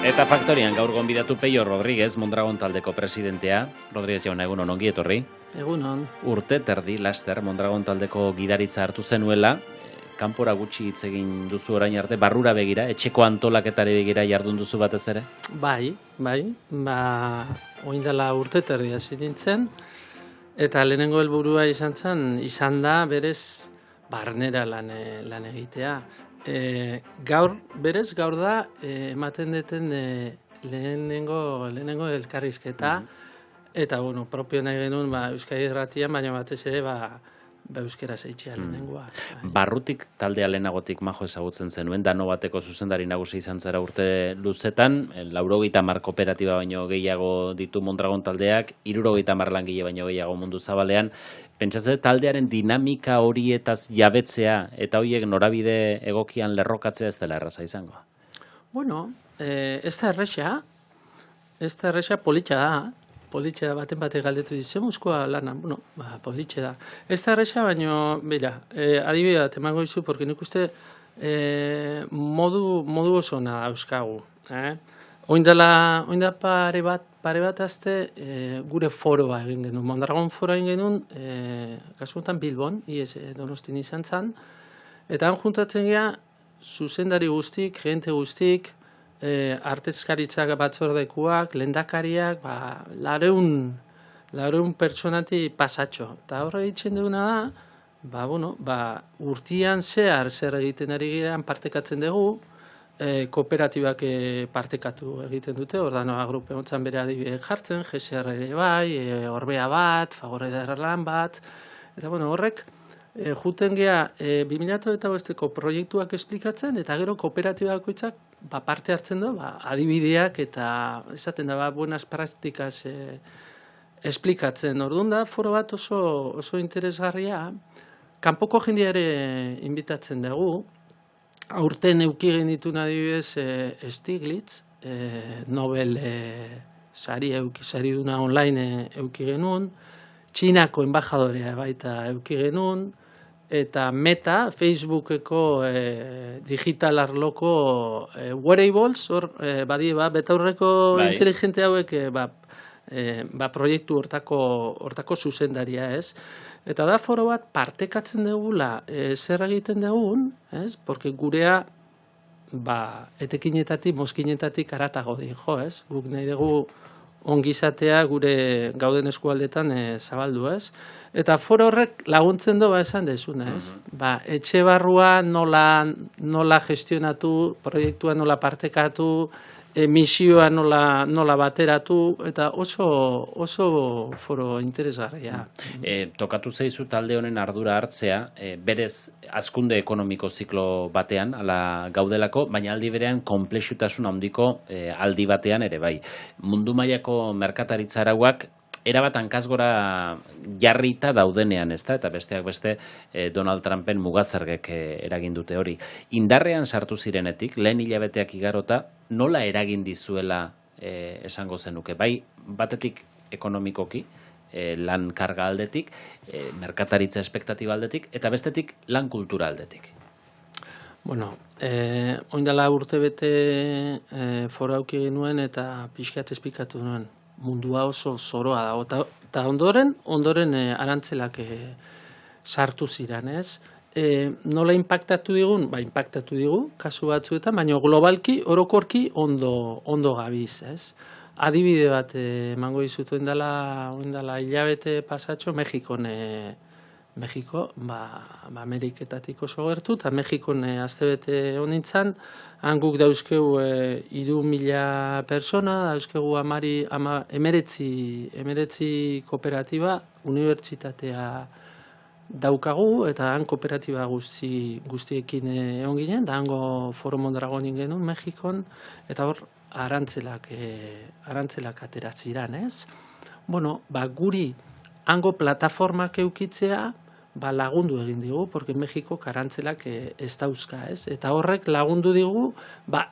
Eta faktorian gaur gonbidatu Peio Rodríguez, Mondragon taldeko presidentea. Rodríguez jauna, egunon, ongi etorri. Egunon. Urte terdi laster Mondragon taldeko gidaritza hartu zenuela, kanpora gutxi hitz egin duzu orain arte, barrura begira, etxeko antolaketari begira jardun duzu batez ere? Bai, oin dela urte terdi hasi nintzen, eta lehenengo helburua izan da berez barnera lan egitea. Gaur da ematen deten lehenengo elkarrizketa, eta propio nahi genuen Euskadi Irratian, baina batez ere euskaraz eitzea lehenengoa. Barrutik taldea lehenagotik majo ezagutzen zenuen, Dano bateko zuzendari nagusi izan zara urte luzetan, 80 kooperatiba baino gehiago ditu Mondragon taldeak, 70 langile baino gehiago mundu zabalean. Pentsatzen taldearen dinamika horietaz jabetzea eta horiek norabide egokian lerrokatzea ez dela erraza izango? Bueno, ez da erraza, politxa da baten bate galdetu dizemuzkoa lana, politxe da. Ez da erraza, baina, adibide bat emango izu, porque nik uste modu oso na euskagu. Oindala pare bat azte gure foroa egin genuen. Mondragon foroa egin genuen, kasu honetan Bilbon, Donostin izan zen, eta han juntatzen gea zuzendari guztik, gente guztik, artezkaritzak batzordekuak, lehendakariak, 400 pertsonati pasatxo. Eta horre egiten duguna da, urtian zehar zer egiten ari girean partekatzen dugu, kooperatibak partekatu egiten dute, Ordanoa grupe hontzan bere adibide jartzen, GSR ere bai, Orbea bat, Fagor Ederlan bat, eta horrek juten gea 2008ko proiektuak esplikatzen, eta gero kooperatibakoitzak parte hartzen du, adibideak eta esaten da, buenas praktikas esplikatzen. Orduan da, foro bat oso interesgarria, kanpoko jendea ere invitatzen dugu, aurten euki genituen adibidez Stiglitz, Nobel sari duna online euki genuen, Txinako enbajadorea baita euki genuen, eta Meta, Facebookeko digital arloko wearables, betaurreko inteligente hauek proiektu hortako zuzendaria ez. Eta da foro bat partekatzen dugula zer egiten dugun, porque gurea etekinetatik, mozkinetatik aratago dijo, guk nahi dugu ongizatea gure gauden eskualdetan zabaldu, Eta foro horrek laguntzen du esan dezuna, etxe barrua nola gestionatu, proiektua nola partekatu, misioa nola bateratu, eta oso foro interesgarria. Tokatu zaizu talde honen ardura hartzea, berez hazkunde ekonomiko ziklo batean, ala gaudelako, baina aldi berean konplexutasun handiko aldi batean ere bai. Mundu mailako merkataritza arauak erabat hankazgora jarrita daudenean, eta besteak beste Donald Trumpen mugazergek eragin dute hori. Indarrean sartu zirenetik, lehen hilabeteak igarota, nola eragin dizuela esango zenuke? Bai, batetik ekonomikoki, lan karga aldetik, merkataritza espektatiba aldetik, eta bestetik lan kultura aldetik. Oindala urte bete foro auki genuen eta pixkat esplikatu nuen. Mundua oso zoroa dago, eta ondoren arantzelak sartu ziren, Nola inpaktatu digun? Inpaktatu digu, kasu batzuetan, baina globalki, orokorki ondo gabiz, Adibide bat emango dizut oindala hilabete pasatxo, Mexiko, Ameriketatik oso gertu, eta Mexikon astebete honintzan, hanguk dauzkegu 3.000 persona, dauzkegu 19 kooperatiba, unibertsitatea daukagu, eta han kooperatiba guztiekin egon ginen, da hango Foro Mondragonin genuen Mexikon, eta hor arantzelak ateratziran, guri hango plataformak eukitzea, lagundu egin digu, porque Mexiko karantzelak ez dauzka, Eta horrek lagundu digu,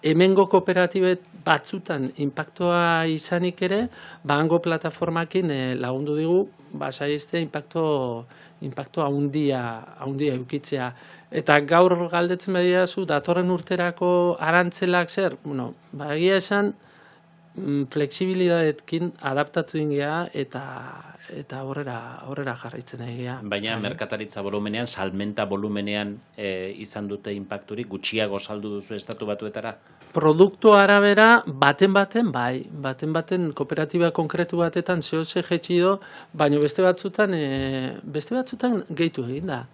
hemengo kooperatibet batzutan impactoa izanik ere, hango plataformakin lagundu digu, saizte impactoa handia eukitzea. Eta gaur galdetzen badiazu, datorren urterako arantzelak zer? Bueno, egia esan, flexibilidadekin adaptatu ingea eta aurrera jarraitzen egia. Baina merkataritza volumenean, salmenta volumenean izan dute inpakturik, gutxiago saldu duzu estatu batuetara? Produktu arabera, baten bai. Baten kooperatiba konkretu batetan zehose jetxido, baina beste batzutan gehitu egin da.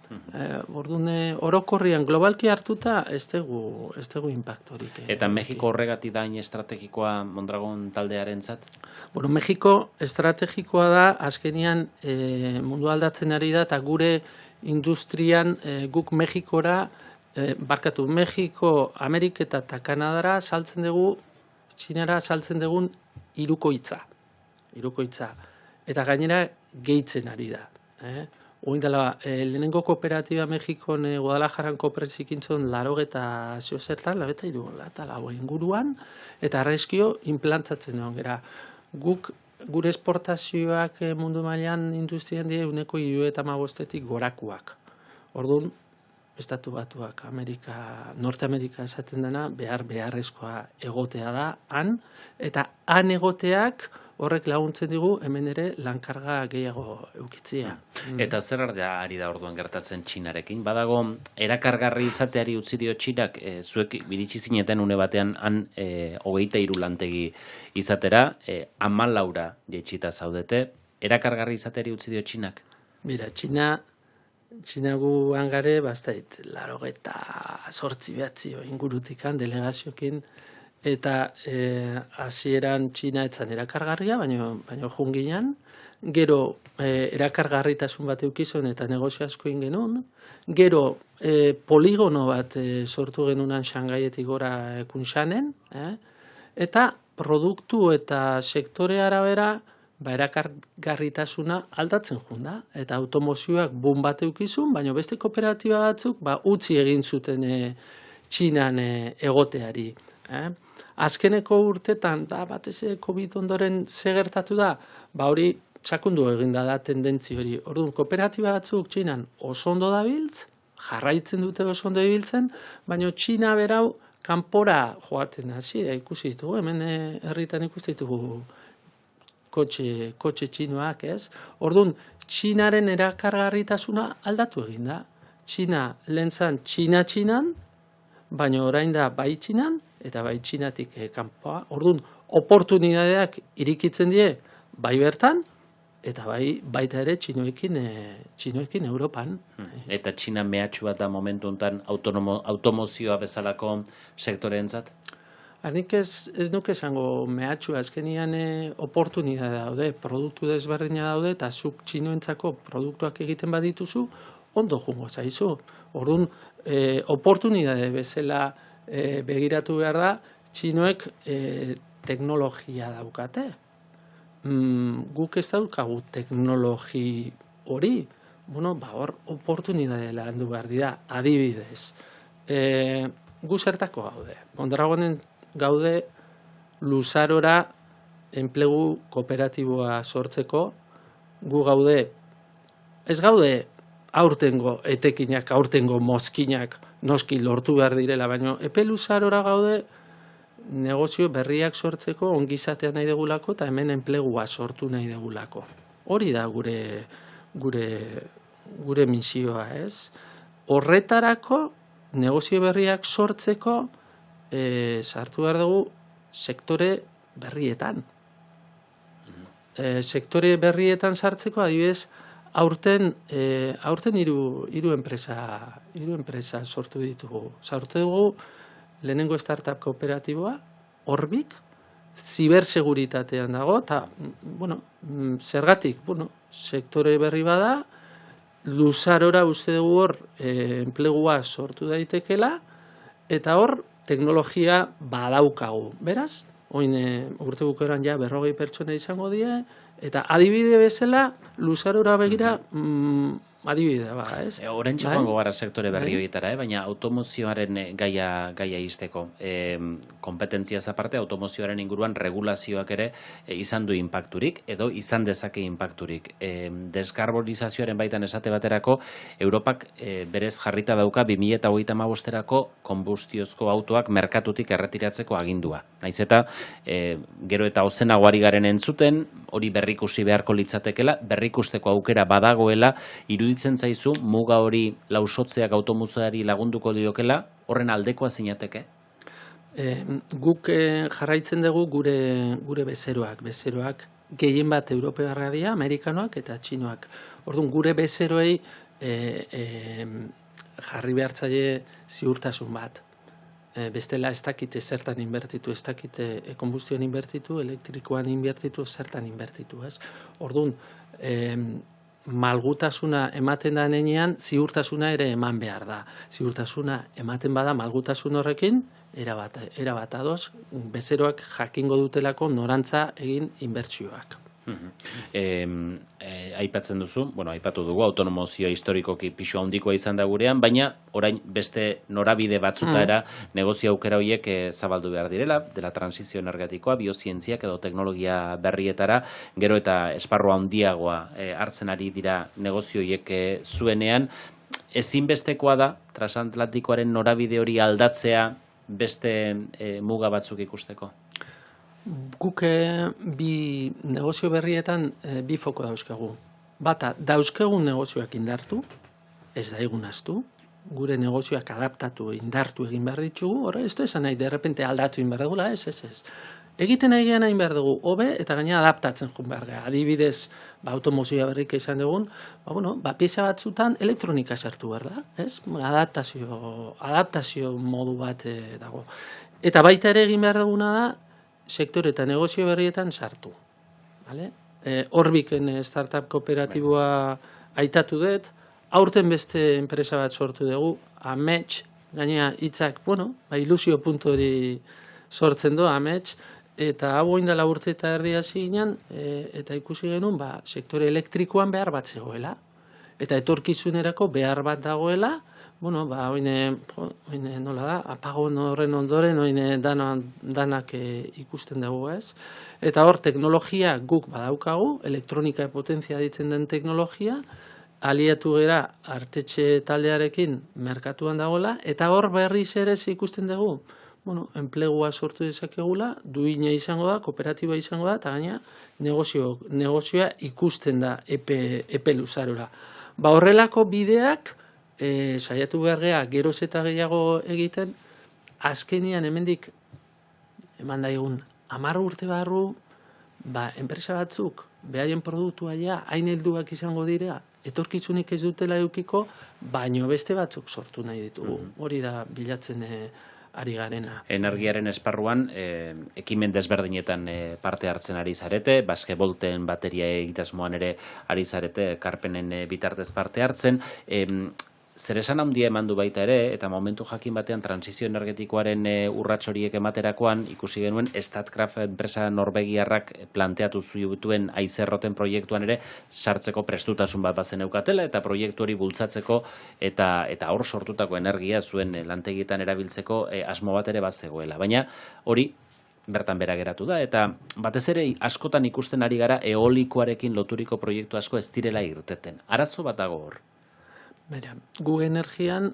Orduan, orokorrian globalki hartuta ez dugu inpaktorik. Eta Mexiko horregatik da hain estrategikoa Mondragon taldearentzat? Bueno, Mexiko estrategikoa da, azkenian mundu aldatzen ari da, eta gure industrian guk Mexikora, Mexiko, Ameriketa eta Kanadara saltzen dugu, Txinara saltzen dugun hirukoitza. Eta gainera gehitzen ari da. Oin dela, lehenengo kooperatiba Mexikon Guadalajaran kooperazikintzon 80 zertan, 83 inguruan, eta arrezkio implantatzen dugu. Guk gure esportazioak mundu mailan industrian die 35% gorakuak. Orduan, Estatu Batuak, Norte Amerika esaten dena, beharrezkoa egotea da, eta han egoteak horrek laguntzen digu hemen ere lankarga gehiago eukitzea. Eta zer ari da orduan gertatzen Txinarekin? Badago, erakargarri izateari utzi dio Txinak, zuek biritsi zineten une batean han 23 lantegi izatera, 14 jaitsita zaudete, erakargarri izateari utzi dio Txinak? Mira, Txina gu hangare, bastait, 88 ingurutikan delegaziokin, eta hasieran Txina etzan erakargarria, baina junginan, gero erakargarritasun bat eukizun eta negozio asko ingenun, gero poligono bat sortu genunan Xangaietik gora Kunshanen, eta produktu eta sektore arabera erakargarritasuna aldatzen junda, eta automozioak boom bat eukizun, baina beste kooperatiba batzuk utzi egin zuten Txinan egoteari. Azkeneko urtetan, batez COVID ondoren segertatu da, hori sakundu egin da tendentzi hori. Orduan, kooperatiba batzuk Txinan oso ondo dabiltz, jarraitzen dute oso ondo ibiltzen, baina Txina berau kanpora joaten hasi da ikusi ditugu, hemen herritan ikusi ditugu kotxe txinoak, ez? Orduan, Txinaren erakargarritasuna aldatu egin da. Txina lehen zan Txinan, baina orain da bai Txinan, eta bai Txinatik kanpoa. Orduan, oportunidadeak irikitzen die, bai bertan, eta baita ere txinoekin Europan. Eta Txina mehatxu bat da momentu honetan automozioa bezalako sektoreentzat? Nik ez nuke esango mehatxua, azkenian oportunidade daude, produktu desberdina daude, eta zuk txinoentzako produktuak egiten badituzu, ondo jungo zaizu. Orduan, oportunidade bezala begiratu behar da, txinoek teknologia daukate. Guk ez daukagu teknologi hori, hor oportunidade landu behar dira, adibidez. Gu zertako gaude. Mondragonen gaude luzarora enplegu kooperatiboa sortzeko, gu gaude, ez gaude aurtengo etekinak, aurtengo mozkinak noski lortu behar direla, baina epe luzarora gaude negozio berriak sortzeko ongizatea nahi degulako eta hemen enplegua sortu nahi degulako. Hori da gure misioa, ez? Horretarako negozio berriak sortzeko sartu behar dugu sektore berrietan. Sektore berrietan sartzeko, adibidez, aurten hiru enpresa sortu ditugu. Sortu dugu lehenengo startup kooperatiboa, Orbik, ziberseguritatean dago, eta, zergatik, sektore berri bada, luzarora uste dugu hor enplegua sortu daitekela, eta hor teknologia badaukagu. Beraz, oin urte bukaeran 40 pertsona izango die, eta adibide bezala luzarora begira adibidea ba, ez? Oraintxe joango gara sektore berri horietara, baina automozioaren gaia izteko. Kompetentziaz aparte, automozioaren inguruan regulazioak ere izan du inpakturik, edo izan dezake inpakturik. Deskarbonizazioaren baitan esate baterako, Europak berez jarrita dauka 2035erako konbustiozko autoak merkatutik erretiratzeko agindua. Naiz eta gero eta ozenago ari garen entzuten, hori berrikusi beharko litzatekela, berrikusteko aukera badagoela, iruditzen zaizu muga hori lausotzeak automuseari lagunduko diokela, horren aldekoa zinateke? Guk jarraitzen dugu gure bezeroak gehien bat europearra dira, amerikanoak eta txinoak. Orduan, gure bezeroei jarri behartzaile ziurtasun bat. Bestela ez dakite zertan inbertitu, ez dakite konbustioan inbertitu, elektrikoan inbertitu, zertan inbertitu, ez? Orduan, malgutasuna ematen da nenean, ziurtasuna ere eman behar da. Ziurtasuna ematen bada malgutasun horrekin, erabat ados, bezeroak jakingo dutelako norantza egin inbertsioak. Aipatzen duzu, aipatu dugu, autonomozioa historikoki pisu handikoa izan da gurean, baina orain beste norabide batzutara negozio aukera horiek zabaldu behar direla, dela transizio energetikoa, biozientziak edo teknologia berrietara, gero eta esparrua handiagoa hartzen ari dira negozio horiek zuenean, ezinbestekoa da transatlantikoaren norabide hori aldatzea beste muga batzuk ikusteko? Guk bi negozio berrietan bi foko dauzkagu. Bata, dauzkagun negozioak indartu, ez da egun astu, gure negozioak adaptatu, indartu egin behar ditugu, ez da esan nahi, derrepente aldatu egin behar dugula, ez. Egiten egin egin behar dugu, hobe eta gaina adaptatzen joan behar gara. Adibidez, automozioa berrik izan dugun, pieza batzutan elektronika sartu behar da, ez? Adaptazio modu bat dago. Eta baita ere egin behar duguna da, sektore eta negozio berrietan sartu. Orbiken startup kooperatiboa aitatu dut, aurten beste enpresa bat sortu dugu, Amets, gaina hitzak, ilusio puntu hori sortzen du, Amets, eta hau oindala urte eta erdi hasi ginen, eta ikusi genuen, sektore elektrikoan behar bat zegoela. Eta etorkizunerako behar bat dagoela, oine nola da, apagon horren ondoren, oine danak ikusten dugu ez. Eta hor, teknologia guk badaukagu, elektronika potentzia ditzen den teknologia, aliatu gera artetxe taldearekin merkatuan dagoela, eta hor berriz ere ikusten dugu, enplegua sortu dezakegula, duina izango da, kooperatiba izango da, eta gaina negozioa ikusten da epe luzarora. Horrelako bideak, saiatu behar gea geroz eta gehiago egiten, azkenian hemendik eman daigun 10 urte barru, enpresa batzuk, behaien produktua hain helduak izango dira, etorkizunik ez dutela edukiko, baino beste batzuk sortu nahi ditugu. Hori da bilatzen ari garena. Energiaren esparruan, ekimen desberdinetan parte hartzen ari zarete, baskebolten bateria egitasmoan ere ari zarete, karpenen bitartez parte hartzen. Zer esan handia eman du baita ere, eta momentu jakin batean transizio energetikoaren urrats horiek ematerakoan, ikusi genuen Statkraft enpresa norbegiarrak planteatu zutuen haizerroten proiektuan ere sartzeko prestutasun bat bazen eukatela, eta proiektu hori bultzatzeko eta hor sortutako energia zuen lantegietan erabiltzeko asmo bat ere bazegoela. Baina hori bertan bera geratu da, eta batez ere askotan ikusten ari gara eolikoarekin loturiko proiektu asko ez direla irteten. Arazo bat dago hor. Gu energian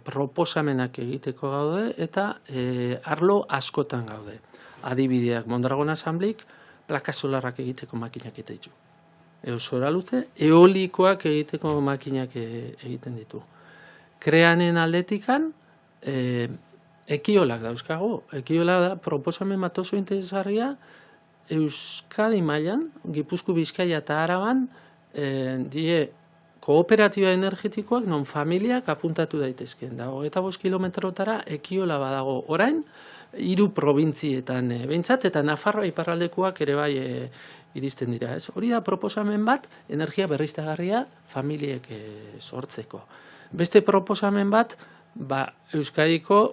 proposamenak egiteko gaude eta arlo askotan gaude. Adibideak, Mondragon Asamblik plaka solarrak egiteko makinak eta ditu. Eusora-luze, eolikoak egiteko makinak egiten ditu. Kreanen aldetikan, ekiolak dauzkago. Ekiola da proposamen bat oso interesgarria Euskadi mailan, Gipuzkoa, Bizkaia eta Araban, die kooperatiba energetikoak non familiak apuntatu daitezkeen. 25 kilometrotara ekiola badago orain, 3 probintzietan behintzat, eta Nafarroa iparraldekoak ere bai iristen dira. Hori da proposamen bat, energia berriztagarria familiek sortzeko. Beste proposamen bat, Euskadiko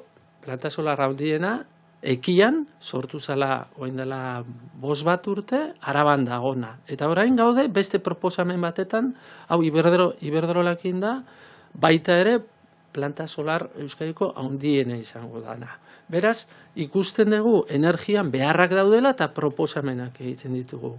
planta solar handiena Ekian, sortu zala, orain dela 5 urte, Araban dagona. Eta orain gaude, beste proposamen batetan, hau Iberdrolakin da, baita ere, planta solar Euskadiko handiena izango dana. Beraz, ikusten dugu energian beharrak daudela eta proposamenak egiten ditugu.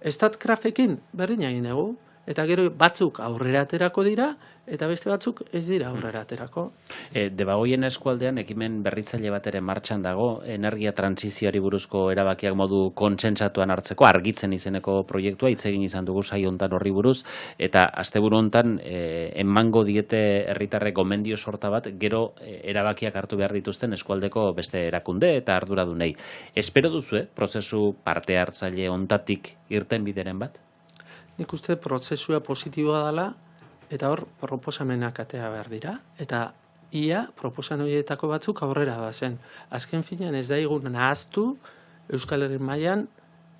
Statkraftekin berdina egin dugu, eta gero batzuk aurrera aterako dira, eta beste batzuk ez dira aurrera aterako. Debagoien eskualdean ekimen berritzaile bat ere martxan dago, energia trantsizioari buruzko erabakiak modu kontsentsatuan hartzeko, argitzen izeneko proiektua, hitz egin izan dugu saio hontan horri buruz, eta asteburu hontan emango diete herritarrek gomendio sorta bat, gero erabakiak hartu behar dituzten eskualdeko beste erakunde eta arduradunei. Espero duzu, prozesu parte hartzaile hontatik irten bideren bat? Nik uste prozesua positiboa dela, eta hor proposamenak atea behar dira, eta ia proposan horietako batzuk aurrera bazen. Azken finean ez daigun nahaztu Euskal Herri mailan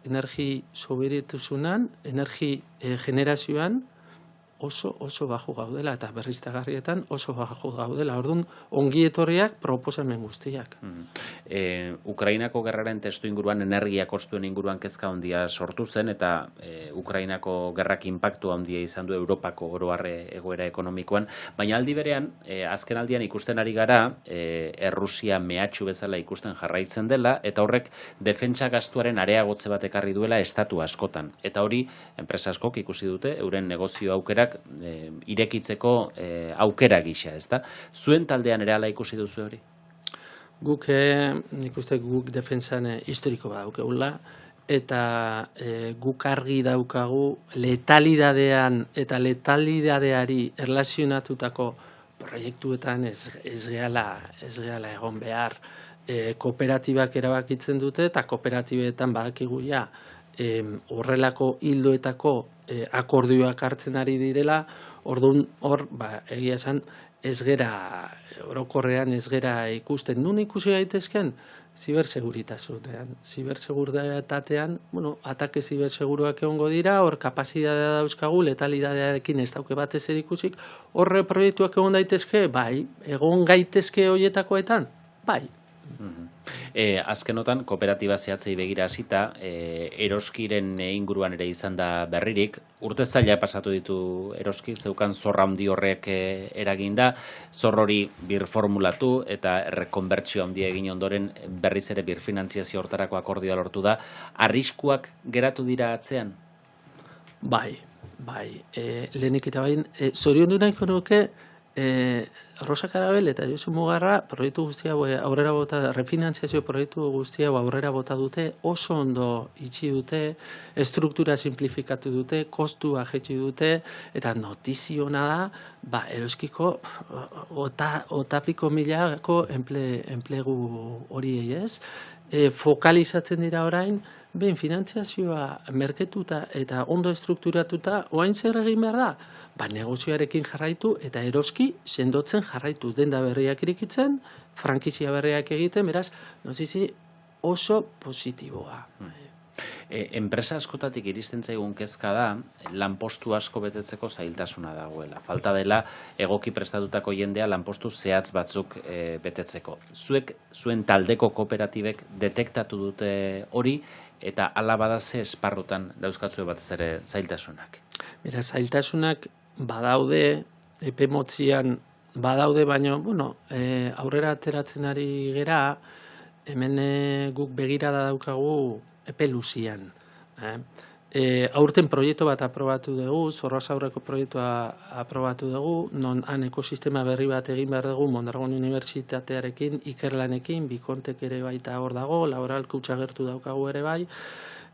energi soberituzunan, energi generazioan oso baju gaudela, eta berriztagarrietan oso baju gaudela. Orduan, ongi etorriak proposamen guztiak. Ukrainako gerraren testu inguruan, energia kostuen inguruan kezka handia sortu zen, eta Ukrainako gerrak inpaktu handia izan du Europako oroharre egoera ekonomikoan, baina aldi berean, azken aldian ikusten ari gara, Errusia mehatxu bezala ikusten jarraitzen dela, eta horrek defentsa gastuaren areagotze bat ekarri duela estatu askotan. Eta hori, enpresa askok ikusi dute, euren negozio aukerak irekitzeko aukera gisa, ezta? Zuen taldean ere hala ikusi duzu hori? Nik uste guk defentsan historiko bat daukagula, eta guk argi daukagu letalidadean eta letalidadeari erlazionatutako proiektuetan ez gehala egon behar. Kooperatibak erabakitzen dute, eta kooperatibetan badakigu ja horrelako hildoetako akordioak hartzen ari direla, orduan hor, egia esan, ez gera, orokorrean ez gera ikusten. Nun ikusi gaitezken? Ziberseguritatean, atake ziberseguruak egongo dira, hor kapazitatea dauzkagu, letalidadearekin ez dauke batez ere ikusik, horre proiektuak egon daitezke, bai, egon gaitezke horietakoetan, bai. Azkenotan, kooperatiba zehatzei begira hasita, Eroskiren inguruan ere izan da berririk, urte zaila pasatu ditu Eroski, zeukan zorra handi horrek eraginda, zor hori birformulatu eta rekonbertsio handia egin ondoren berriz ere birfinantziazio hortarako akordioa lortu da. Arriskuak geratu dira atzean? Bai. Lehenik eta bain, zoriondu nahiko nuke, Rosa Karabel eta Josu Mugarra proiektu guztia aurrera bota, refinantziazio proiektu guztia aurrera bota dute, oso ondo itxi dute, struktura simplifikatu dute, kostua jetxi dute, eta notiziona da, Eroskiko otapiko milako enplegu horiei ez. Fokalizatzen dira orain, behin finantziazioa merketuta eta ondo strukturatuta, oain zer egin behar da? Negozioarekin jarraitu eta Eroski sendotzen jarraitu, denda berriak irikitzen, frankizia berriak egiten, beraz, nozizi oso positiboa. Enpresa askotatik iristen zaigun kezka da, lanpostu asko betetzeko zailtasuna dagoela. Falta dela egoki prestatutako jendea lanpostu zehatz batzuk betetzeko. Zuen taldeko kooperatibek detektatu dute hori, eta hala bada ze esparrutan dauzkatzue batez ere zailtasunak? Zailtasunak badaude, epe motzian badaude, baina, aurrera ateratzen ari gera, hemen guk begirada daukagu epe luzian. Aurten proiektu bat aprobatu dugu, Zorrozaurreko proiektua aprobatu dugu, non han ekosistema berri bat egin behar dugu Mondragon Unibertsitatearekin, ikerlanekin, Bikontek ere baita hor dago, laboral kutxa gertu daukagu ere bai,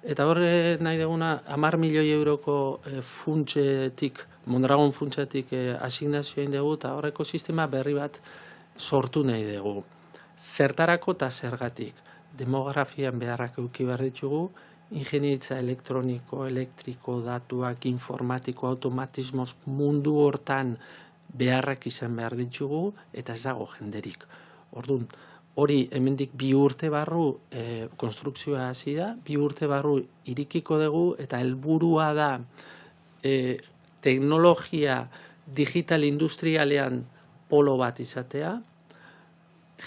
eta horre nahi duguna 10 milioi euroko funtsetik, Mondragon funtsetik asignazioa egin dugu, eta hor ekosistema berri bat sortu nahi dugu. Zertarako eta zergatik, demografian beharrak eduki behar ditugu, ingenieritza elektroniko, elektriko, datuak, informatiko, automatismoz mundu hortan beharrak izan behar ditugu, eta ez dago jenderik. Orduan, hori hemendik 2 urte barru konstrukzioa hasi da, 2 urte barru irikiko dugu, eta helburua da teknologia digital industrialean polo bat izatea,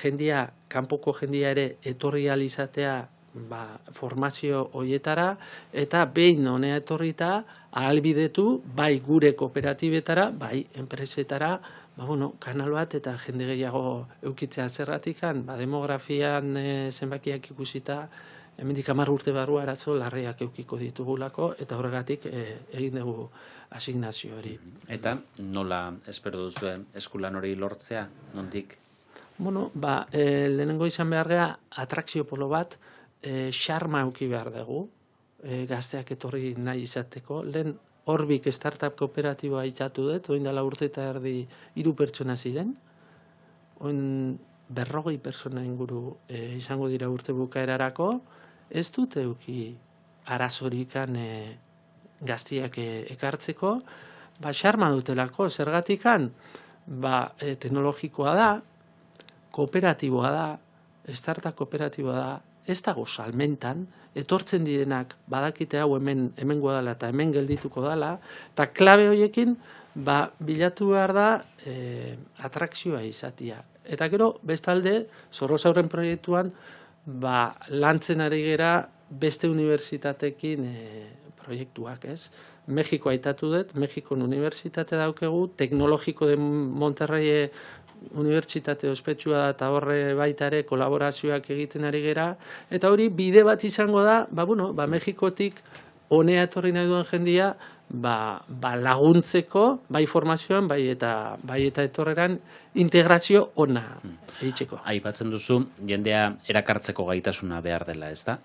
jendia kanpoko jendia ere etorri ahal izatea formazio hoietara, eta behin honea etorrita ahalbidetu bai gure kooperatibetara, bai enpresetara, kanal bat eta jende gehiago eukitzea zerratikan, demografian zenbakiak ikusita, hemendik 10 urte barru arazo larriak eukiko ditugulako, eta horregatik egin dugu asignazio hori. Eta nola espero duzue eskulan hori lortzea, nondik? Lehenengo izan beharrea atrakzio polo bat, xarma euki behar dugu, gazteak etorri nahi izateko. Lehen Orbik startup kooperatiboa itxatu dut, oin dela urte eta erdi 3 pertsona ziren, oin 40 pertsona inguru izango dira urte bukaerarako, ez dut euki arazorikan gaztiak ekartzeko, xarma dutelako, zergatikan, teknologikoa da, kooperatiboa da, startup kooperatiboa da, ez dago salmentan, etortzen direnak badakite hau hemengoa dela eta hemen geldituko dela, eta klabe horiekin bilatu behar da atrakzioa izatia. Eta gero, bestalde, Zorrozaurren proiektuan, lantzen ari gera beste unibertsitatekin proiektuak, ez? Mexiko aitatu dut, Mexikon unibertsitate daukegu, teknologiko de Monterrey unibertsitate ospetsua eta horre baita ere kolaborazioak egiten ari gera, eta hori bide bat izango da, Mexikotik honea etorri nahi duen jendia, laguntzeko, bai formazioan, bai eta etorreran integrazio ona egiteko. Aipatzen duzu, jendea erakartzeko gaitasuna behar dela, ez da?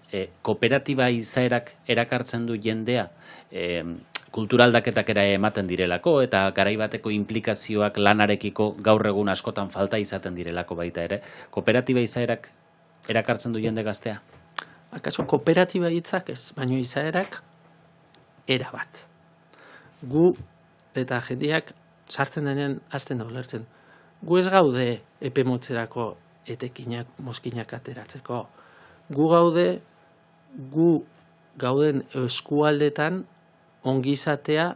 Kooperatiba izaerak erakartzen du jendea, kulturaldaketak ere ematen direlako, eta garaibateko implikazioak lanarekiko gaur egun askotan falta izaten direlako baita ere. Kooperatiba izaerak erakartzen du jende gaztea? Akaso kooperatiba hitzak ez, baina izaerak erabat. Gu eta jendeak sartzen denean hasten da ulertzen. Gu ez gaude epe motzerako etekinak, mozkinak ateratzeko. Gu gauden eskualdetan ongizatea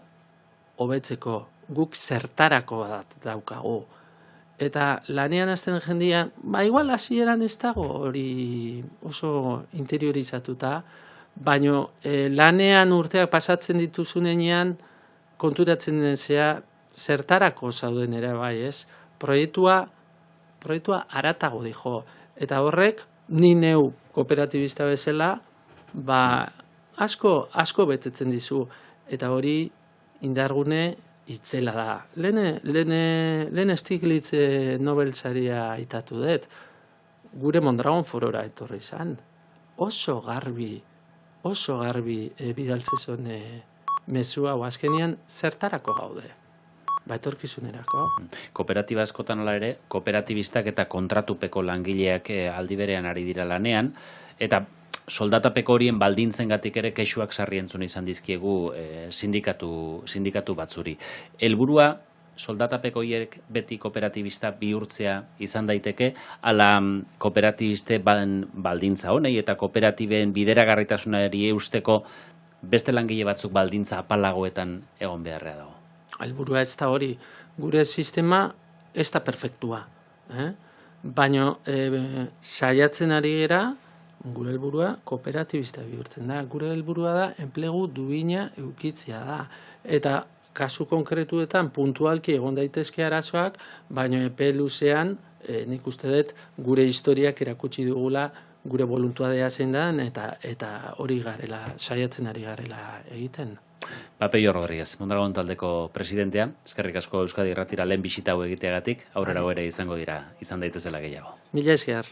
hobetzeko, guk zertarako daukagu. Eta lanean hasten jendia, igual hasieran ez dago hori oso interiorizatuta, baina lanean urteak pasatzen dituzunean konturatzen den zertarako zauden ere bai, ez? Proiektua haratago dijo. Eta horrek, ni neu kooperatibista bezala, asko betetzen dizu. Eta hori indargune itzela da. Lehen Stiglitz Nobel saria aitatu dut. Gure Mondragon forora etorri izan. Oso garbi bidaltzezon mezua, azkenean zertarako gaude. Etorkizunerako. Kooperatiba askotan ala ere, kooperatibistak eta kontratupeko langileak aldi berean ari dira lanean, eta soldatapeko horien baldintzengatik ere kexuak sarri entzun izan dizkiegu sindikatu batzuri. Helburua soldatapeko horiek beti kooperatibista bihurtzea izan daiteke, ala kooperatibiste baldintza honei eta kooperatiben bideragarritasunari eusteko beste langile batzuk baldintza apalagoetan egon beharra dago. Helburua ez da hori, gure sistema ez da perfektua. Baina saiatzen ari gera, gure helburua kooperatibista bihurtzen da. Gure helburua da enplegu duina eukitzea da. Eta kasu konkretuetan puntualki egon daitezke arazoak, baina epe luzean nik uste dut gure historiak erakutsi dugula gure voluntuadea zein da eta hori garela, saiatzen ari garela egiten. Papeio Rodríguez, Mondragon taldeko presidentea, eskerrik asko Euskadi Irratira lehen bisita hau egiteagatik, aurrera ere izan daitezela gehiago. Mila esker.